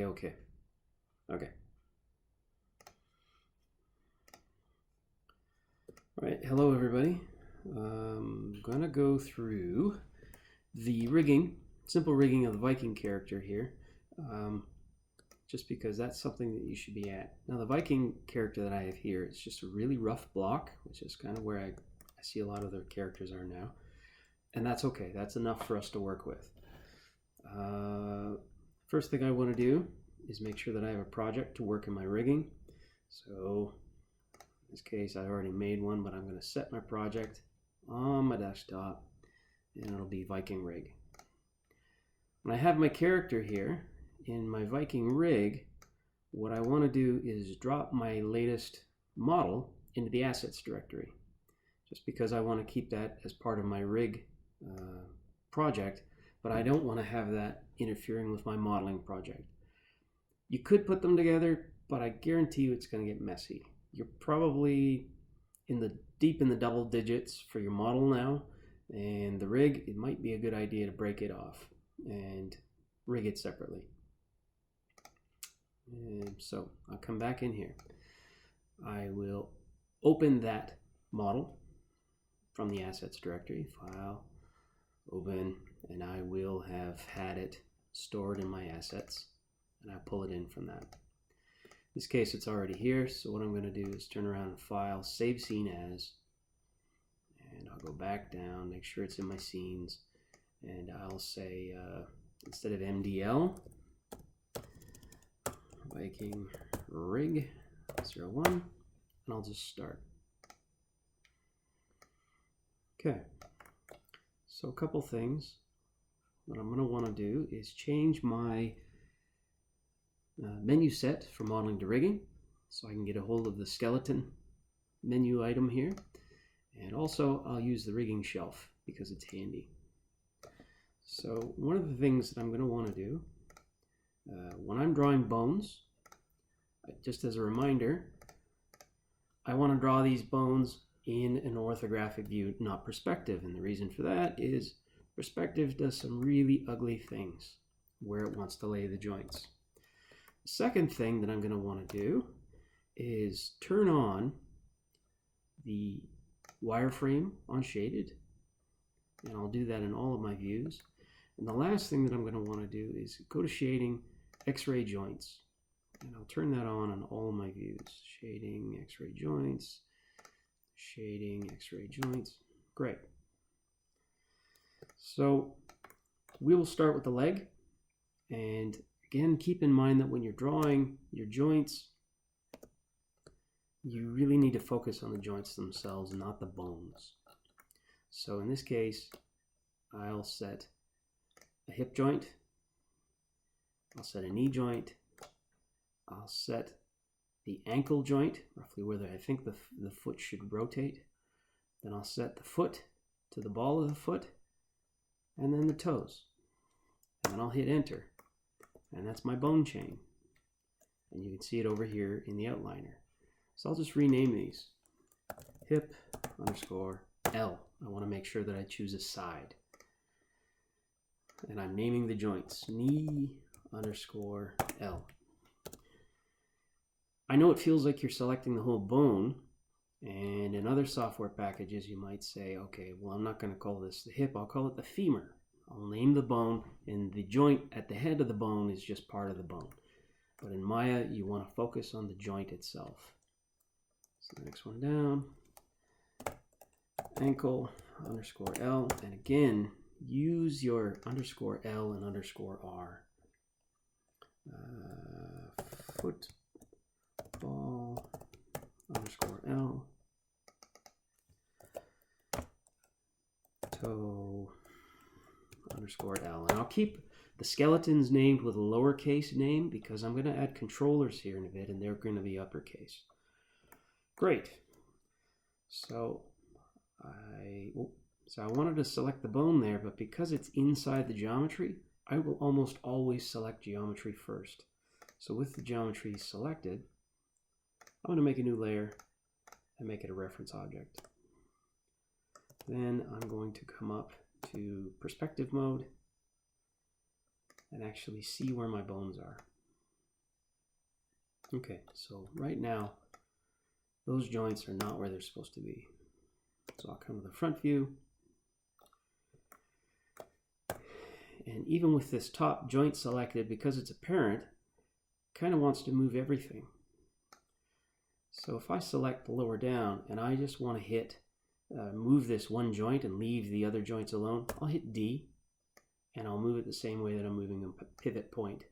okay. Okay. All right, hello everybody. I'm gonna go through the rigging, simple rigging of the Viking character here, just because that's something that you should be at. Now the Viking character that I have here, it's just a really rough block, which is kind of where I see a lot of their characters are now. And that's okay, that's enough for us to work with. First thing I want to do is make sure that I have a project to work in my rigging. So in this case I already made one, but I'm going to set my project on my desktop and it'll be Viking Rig. When I have my character here in my Viking Rig, what I want to do is drop my latest model into the assets directory, just because I want to keep that as part of my rig project, but I don't want to have that interfering with my modeling project. You could put them together, but I guarantee you it's going to get messy. You're probably deep in the double digits for your model now, and the rig, it might be a good idea to break it off and rig it separately. And so I'll come back in here. I will open that model from the assets directory, file, open, and I will have had it stored in my assets, and I'll pull it in from that. In this case, it's already here, so what I'm going to do is turn around and file, save scene as, and I'll go back down, make sure it's in my scenes, and I'll say, instead of MDL, Viking Rig 01, and I'll just start. Okay, so a couple things. What I'm going to want to do is change my menu set for modeling to rigging, so I can get a hold of the skeleton menu item here, and also I'll use the rigging shelf because it's handy. So one of the things that I'm going to want to do when I'm drawing bones, just as a reminder, I want to draw these bones in an orthographic view, not perspective, and the reason for that is perspective does some really ugly things where it wants to lay the joints. The second thing that I'm going to want to do is turn on the wireframe on shaded, and I'll do that in all of my views. And the last thing that I'm going to want to do is go to shading, X-ray joints, and I'll turn that on all of my views. Shading, X-ray joints, shading, X-ray joints. Great. So we will start with the leg, and again, keep in mind that when you're drawing your joints, you really need to focus on the joints themselves, not the bones. So in this case, I'll set a hip joint, I'll set a knee joint, I'll set the ankle joint, roughly where I think the foot should rotate. Then I'll set the foot to the ball of the foot, and then the toes. And then I'll hit enter. And that's my bone chain. And you can see it over here in the outliner. So I'll just rename these. Hip underscore L. I want to make sure that I choose a side. And I'm naming the joints. Knee underscore L. I know it feels like you're selecting the whole bone, and in other software packages you might say, okay, well, I'm not going to call this the hip, I'll call it the femur. I'll name the bone, and the joint at the head of the bone is just part of the bone. But in Maya, you want to focus on the joint itself. So the next one down, ankle underscore L, and again, use your underscore L and underscore R. Football underscore L, toe underscore L. And I'll keep the skeletons named with a lowercase name because I'm going to add controllers here in a bit and they're going to be uppercase. Great. So I wanted to select the bone there, but because it's inside the geometry, I will almost always select geometry first. So with the geometry selected, I'm going to make a new layer and make it a reference object. Then I'm going to come up to perspective mode and actually see where my bones are. Okay, so right now, those joints are not where they're supposed to be. So I'll come to the front view. And even with this top joint selected, because it's a parent, kind of wants to move everything. So if I select the lower down and I just want to hit move this one joint and leave the other joints alone, I'll hit D and I'll move it the same way that I'm moving a pivot point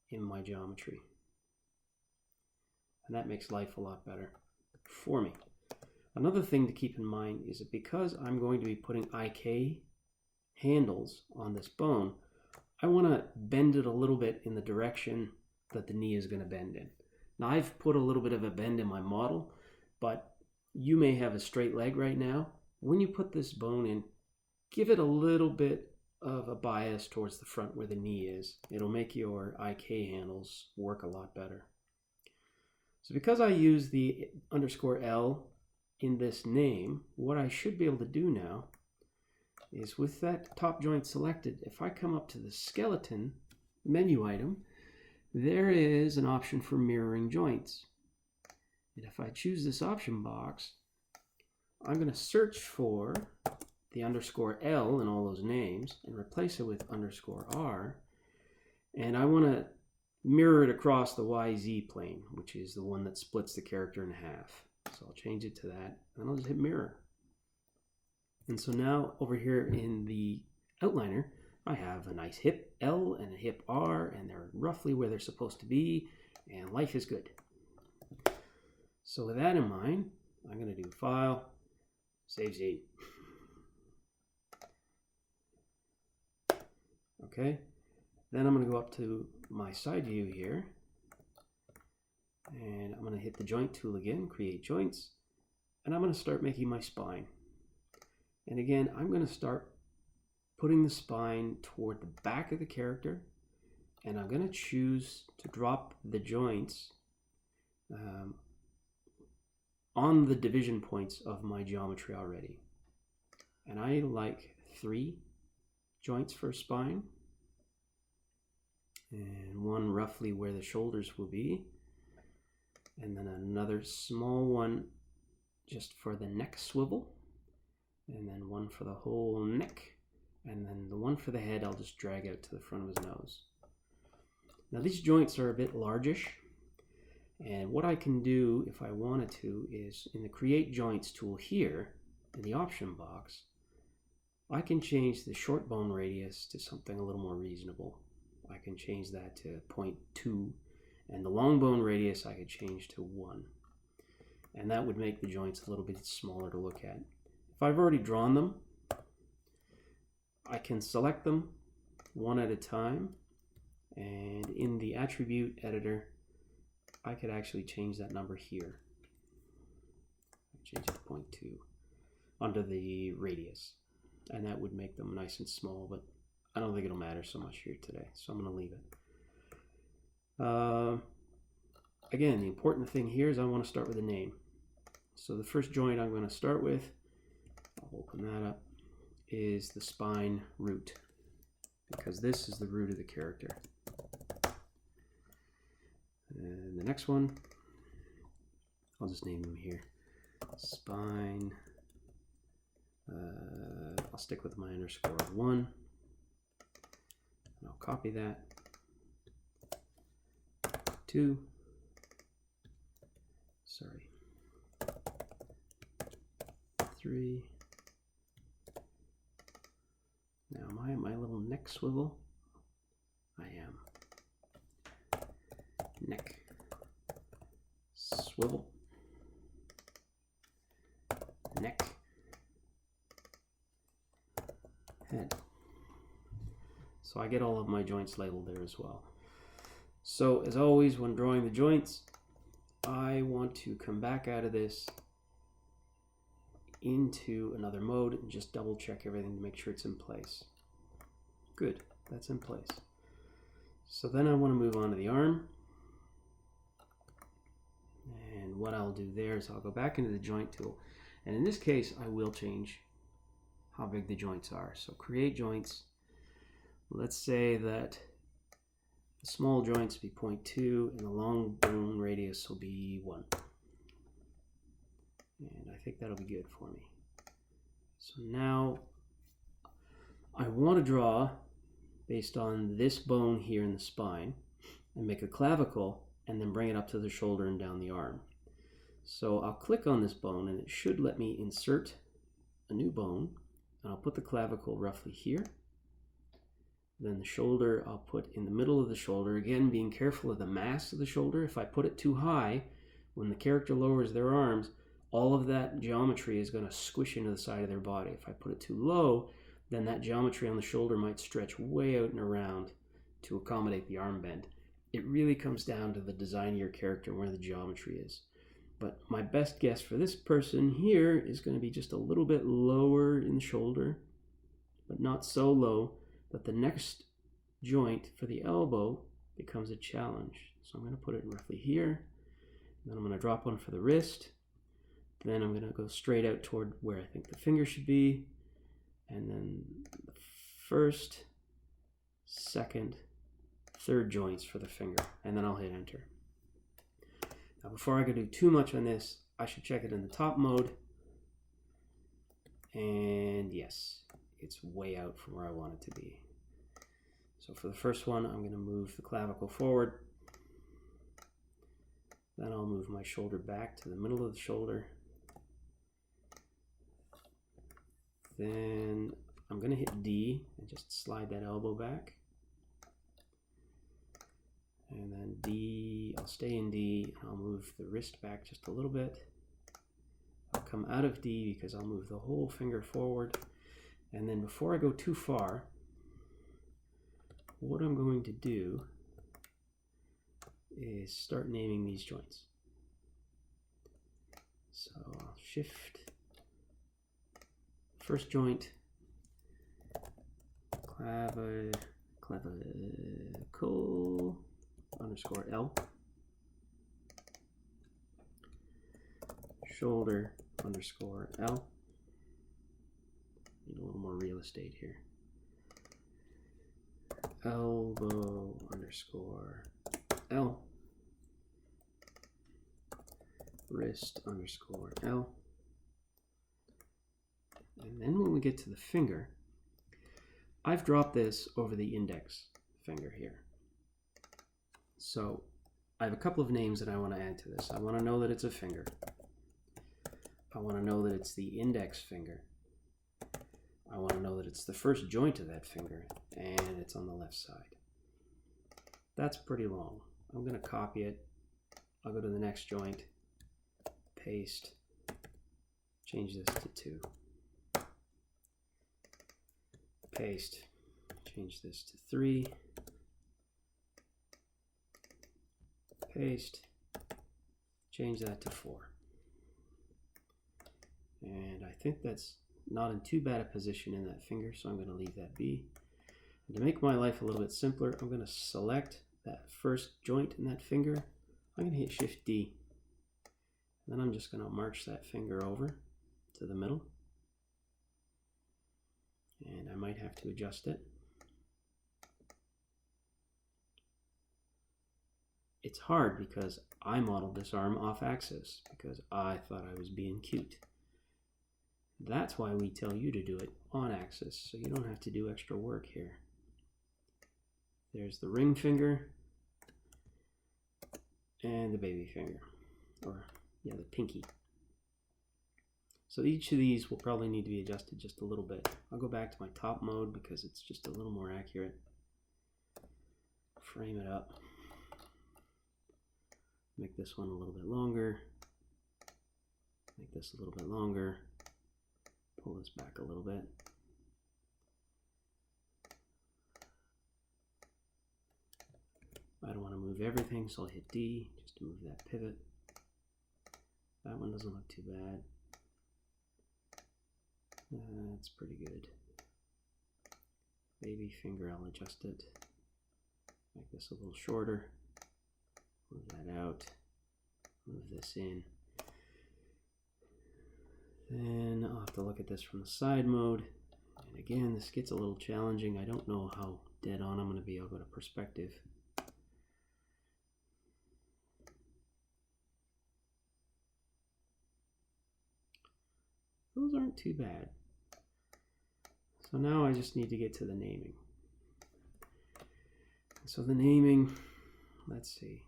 in my geometry. And that makes life a lot better for me. Another thing to keep in mind is that because I'm going to be putting IK handles on this bone, I want to bend it a little bit in the direction that the knee is going to bend in. Now I've put a little bit of a bend in my model, but you may have a straight leg right now. When you put this bone in, give it a little bit of a bias towards the front where the knee is. It'll make your IK handles work a lot better. So because I use the _L in this name, what I should be able to do now is with that top joint selected, if I come up to the skeleton menu item, there is an option for mirroring joints. And if I choose this option box, I'm going to search for the _L in all those names and replace it with _R. And I want to mirror it across the YZ plane, which is the one that splits the character in half. So I'll change it to that, and I'll just hit mirror. And so now over here in the outliner, I have a nice hip L and a hip R, and they're roughly where they're supposed to be, and life is good. So with that in mind, I'm going to do File, Save Z. Okay, then I'm going to go up to my side view here, and I'm going to hit the joint tool again, create joints, and I'm going to start making my spine. And again, I'm going to start putting the spine toward the back of the character, and I'm going to choose to drop the joints on the division points of my geometry already. And I like 3 joints for a spine, and one roughly where the shoulders will be, and then another small one just for the neck swivel, and then one for the whole neck, and then the one for the head I'll just drag out to the front of his nose. Now these joints are a bit largish, and what I can do if I wanted to is in the Create Joints tool here in the option box, I can change the short bone radius to something a little more reasonable. I can change that to 0.2, and the long bone radius I could change to 1. And that would make the joints a little bit smaller to look at. If I've already drawn them, I can select them one at a time, and in the attribute editor, I could actually change that number here. Change it to 0.2 under the radius, and that would make them nice and small, but I don't think it'll matter so much here today, so I'm going to leave it. Again, the important thing here is I want to start with a name. So the first joint I'm going to start with, I'll open that up, is the spine root, because this is the root of the character. And the next one, I'll just name them here. Spine, I'll stick with my _1, and I'll copy that. 2, sorry, 3. Now am I at my little neck swivel? I am. Neck swivel, neck, head. So I get all of my joints labeled there as well. So as always, when drawing the joints, I want to come back out of this into another mode and just double check everything to make sure it's in place. Good, that's in place. So then I want to move on to the arm. And what I'll do there is I'll go back into the joint tool. And in this case, I will change how big the joints are. So create joints. Let's say that The small joints will be 0.2 and the long bone radius will be 1. And I think that'll be good for me. So now I want to draw based on this bone here in the spine and make a clavicle and then bring it up to the shoulder and down the arm. So I'll click on this bone and it should let me insert a new bone, and I'll put the clavicle roughly here. Then the shoulder I'll put in the middle of the shoulder, again being careful of the mass of the shoulder. If I put it too high, when the character lowers their arms, all of that geometry is going to squish into the side of their body. If I put it too low, then that geometry on the shoulder might stretch way out and around to accommodate the arm bend. It really comes down to the design of your character and where the geometry is. But my best guess for this person here is going to be just a little bit lower in the shoulder, but not so low that the next joint for the elbow becomes a challenge. So I'm going to put it roughly here, and then I'm going to drop one for the wrist. Then I'm going to go straight out toward where I think the finger should be, and then the first, second, third joints for the finger, and then I'll hit enter. Now before I go do too much on this, I should check it in the top mode, and yes, it's way out from where I want it to be. So for the first one, I'm going to move the clavicle forward, then I'll move my shoulder back to the middle of the shoulder. Then I'm going to hit D and just slide that elbow back. And then D, I'll stay in D, and I'll move the wrist back just a little bit. I'll come out of D because I'll move the whole finger forward. And then before I go too far, what I'm going to do is start naming these joints. So I'll shift. First joint, clavicle underscore L, shoulder underscore L. Need a little more real estate here. Elbow underscore L, wrist underscore L. And then when we get to the finger, I've dropped this over the index finger here. So I have a couple of names that I want to add to this. I want to know that it's a finger. I want to know that it's the index finger. I want to know that it's the first joint of that finger and it's on the left side. That's pretty long. I'm going to copy it. I'll go to the next joint, paste, change this to 2. Paste, change this to 3, paste, change that to 4. And I think that's not in too bad a position in that finger, so I'm going to leave that be. And to make my life a little bit simpler, I'm going to select that first joint in that finger. I'm going to hit Shift D. Then I'm just going to march that finger over to the middle. And I might have to adjust it. It's hard because I modeled this arm off axis because I thought I was being cute. That's why we tell you to do it on axis, so you don't have to do extra work here. There's the ring finger and the baby finger, or yeah, the pinky. So each of these will probably need to be adjusted just a little bit. I'll go back to my top mode because it's just a little more accurate. Frame it up. Make this one a little bit longer. Make this a little bit longer. Pull this back a little bit. I don't want to move everything, so I'll hit D just to move that pivot. That one doesn't look too bad. That's pretty good. Baby finger, I'll adjust it. Make this a little shorter. Move that out. Move this in. Then I'll have to look at this from the side mode. And again, this gets a little challenging. I don't know how dead on I'm going to be. I'll go to perspective. those aren't too bad. So now I just need to get to the naming. So the naming, let's see.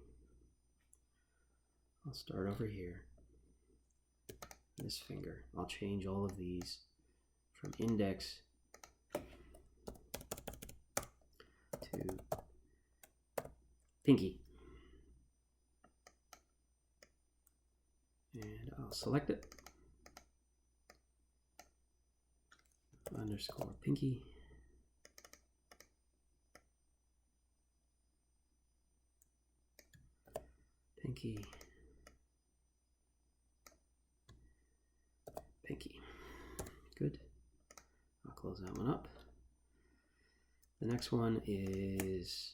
I'll start over here. This finger. I'll change all of these from index to pinky. And I'll select it. Underscore pinky. Pinky. Pinky. Good. I'll close that one up. The next one is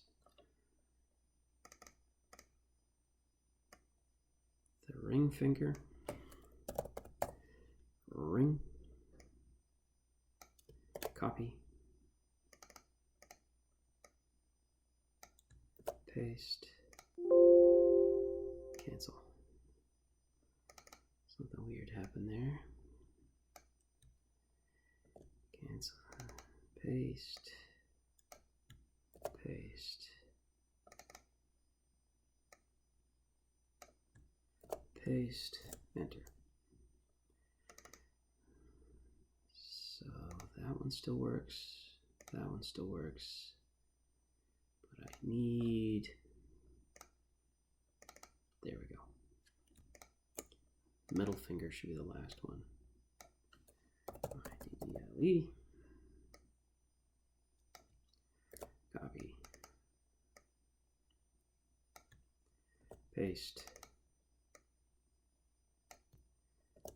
the ring finger. Ring. Copy. Paste. Cancel. Something weird happened there. Cancel. Paste. Paste. Paste. Enter. So that one still works. That one still works. But I need... There we go. Middle finger should be the last one. IDDLE. Copy. Paste.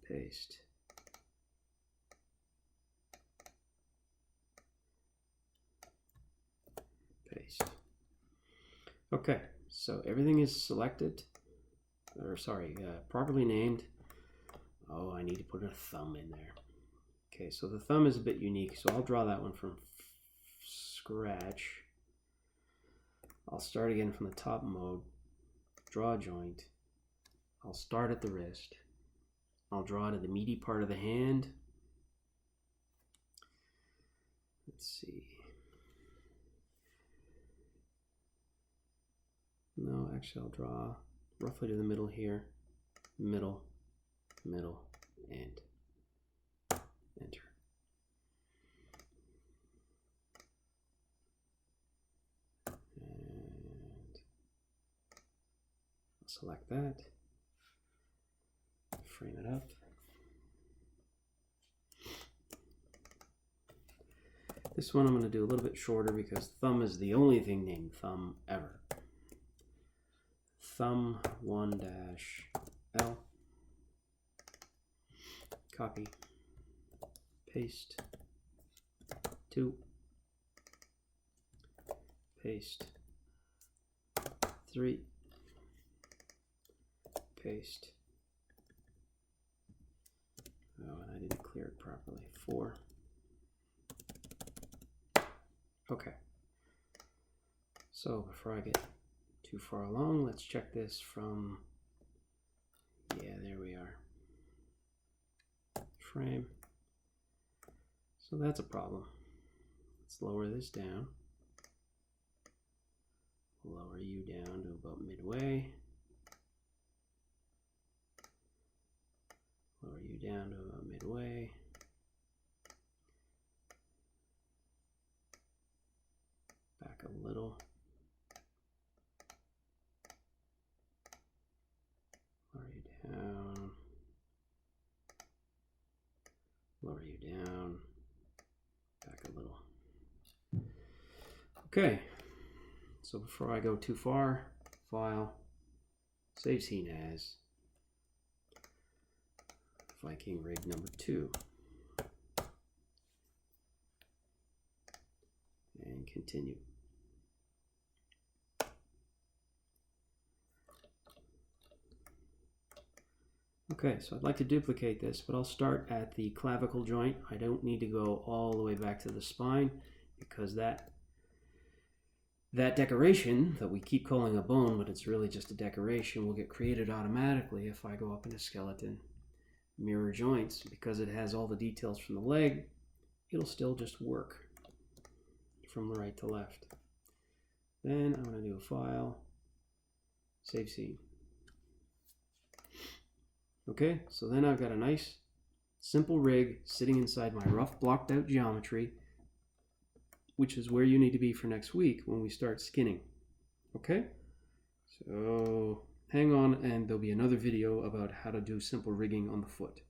Paste. Paste. Okay, so everything is selected, or sorry, properly named. Oh, I need to put a thumb in there. Okay, so the thumb is a bit unique, so I'll draw that one from scratch. I'll start again from the top mode, draw a joint. I'll start at the wrist. I'll draw to the meaty part of the hand. Let's see. No, actually I'll draw roughly to the middle here. Middle, middle, and enter. And I'll select that. Frame it up. This one I'm going to do a little bit shorter because thumb is the only thing named thumb ever. Thumb 1-L. Copy. Paste. 2. Paste. 3. Paste. Oh, and I didn't clear it properly. 4. Okay. So before I get too far along, let's check this from, yeah, there we are. Frame. So that's a problem. Let's lower this down. Lower you down to about midway. Lower you down to about midway. Back a little. Lower you down. Lower you down. Back a little. Okay. So before I go too far, File, Save Scene As, Viking Rig number 2. And continue. Okay, so I'd like to duplicate this, but I'll start at the clavicle joint. I don't need to go all the way back to the spine because that decoration that we keep calling a bone, but it's really just a decoration, will get created automatically if I go up into skeleton. mirror joints, because it has all the details from the leg, it'll still just work from right to left. Then I'm going to do a file, save scene. Okay, so then I've got a nice simple rig sitting inside my rough blocked out geometry, which is where you need to be for next week when we start skinning. Okay, so hang on, and there'll be another video about how to do simple rigging on the foot.